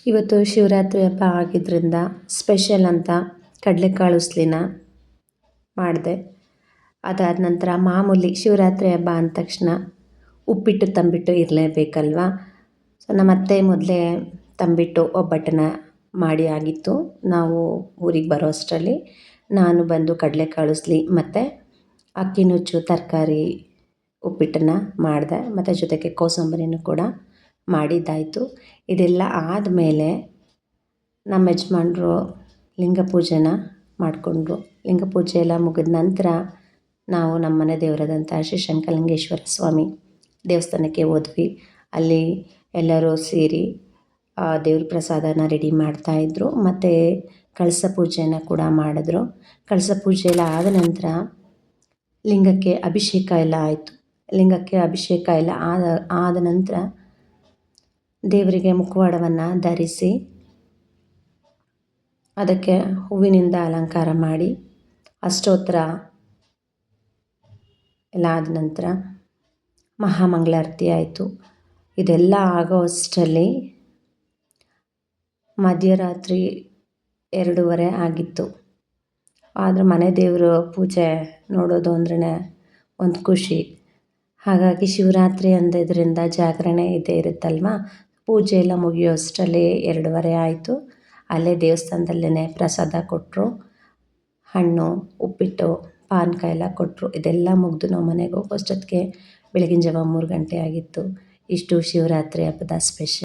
ಇವತ್ತು ಶಿವರಾತ್ರಿ ಹಬ್ಬ ಆಗಿದ್ದರಿಂದ ಸ್ಪೆಷಲ್ ಅಂತ ಕಡಲೆಕಾಳು ಉಸ್ಲಿನ ಮಾಡಿದೆ. ಅದಾದ ನಂತರ ಮಾಮೂಲಿ ಶಿವರಾತ್ರಿ ಹಬ್ಬ ಅಂದ ತಕ್ಷಣ ಉಪ್ಪಿಟ್ಟು ತಂಬಿಟ್ಟು ಇರಲೇಬೇಕಲ್ವ. ಸೊ ನಮ್ಮ ಅತ್ತೆ ಮೊದಲೇ ತಂಬಿಟ್ಟು ಒಬ್ಬಟ್ಟನ್ನು ಮಾಡಿ ಆಗಿತ್ತು. ನಾವು ಊರಿಗೆ ಬರೋ ಅಷ್ಟರಲ್ಲಿ ನಾನು ಬಂದು ಕಡಲೆಕಾಳು ಉಸ್ಲಿ ಮತ್ತು ಅಕ್ಕಿ ನುಚ್ಚು ತರಕಾರಿ ಉಪ್ಪಿಟ್ಟನ್ನು ಮಾಡಿದೆ. ಮತ್ತು ಜೊತೆಗೆ ಕೋಸಂಬರಿನೂ ಕೂಡ ಮಾಡಿದ್ದಾಯಿತು. ಇದೆಲ್ಲ ಆದಮೇಲೆ ನಮ್ಮ ಯಜಮಾನ್ರು ಲಿಂಗ ಪೂಜೆನ ಮಾಡಿಕೊಂಡ್ರು. ಲಿಂಗ ಪೂಜೆ ಎಲ್ಲ ಮುಗಿದ ನಂತರ ನಾವು ನಮ್ಮ ಮನೆ ದೇವರಾದಂಥ ಶ್ರೀ ಶಂಕರಲಿಂಗೇಶ್ವರ ಸ್ವಾಮಿ ದೇವಸ್ಥಾನಕ್ಕೆ ಹೋದ್ವಿ. ಅಲ್ಲಿ ಎಲ್ಲರೂ ಸೇರಿ ದೇವ್ರ ಪ್ರಸಾದನ ರೆಡಿ ಮಾಡ್ತಾಯಿದ್ರು. ಮತ್ತು ಕಳಸ ಪೂಜೆನ ಕೂಡ ಮಾಡಿದ್ರು. ಕಳಸ ಪೂಜೆ ಎಲ್ಲ ಆದ ನಂತರ ಲಿಂಗಕ್ಕೆ ಅಭಿಷೇಕ ಎಲ್ಲ ಆಯಿತು. ಲಿಂಗಕ್ಕೆ ಅಭಿಷೇಕ ಎಲ್ಲ ಆದ ನಂತರ ದೇವರಿಗೆ ಮುಖವಾಡವನ್ನು ಧರಿಸಿ ಅದಕ್ಕೆ ಹೂವಿನಿಂದ ಅಲಂಕಾರ ಮಾಡಿ ಅಷ್ಟೋತ್ತರ ಎಲ್ಲ ಆದ ನಂತರ ಮಹಾಮಂಗಳಾರತಿ ಆಯಿತು. ಇದೆಲ್ಲ ಆಗೋ ಅಷ್ಟರಲ್ಲಿ ಮಧ್ಯರಾತ್ರಿ 2:30 ಆಗಿತ್ತು. ಆದರೆ ಮನೆ ದೇವರು ಪೂಜೆ ನೋಡೋದು ಅಂದ್ರೇ ಒಂದು ಖುಷಿ. ಹಾಗಾಗಿ ಶಿವರಾತ್ರಿ ಅಂದಿದ್ದರಿಂದ ಜಾಗರಣೆ ಇದ್ದೇ ಇರುತ್ತಲ್ವ. ಪೂಜೆ ಎಲ್ಲ ಮುಗಿಯೋ ಅಷ್ಟರಲ್ಲಿ 2:30 ಆಯಿತು. ಅಲ್ಲೇ ದೇವಸ್ಥಾನದಲ್ಲೇ ಪ್ರಸಾದ ಕೊಟ್ಟರು. ಹಣ್ಣು, ಉಪ್ಪಿಟ್ಟು, ಪಾನಕ ಎಲ್ಲ ಕೊಟ್ಟರು. ಇದೆಲ್ಲ ಮುಗಿದು ನಾವು ಮನೆಗೆ ಹೋಗೋ ಅಷ್ಟೊತ್ತಿಗೆ ಬೆಳಗಿನ ಜಾವ 3 ಗಂಟೆ ಆಗಿತ್ತು. ಇಷ್ಟು ಶಿವರಾತ್ರಿ ಹಬ್ಬದ ಸ್ಪೆಷಲ್.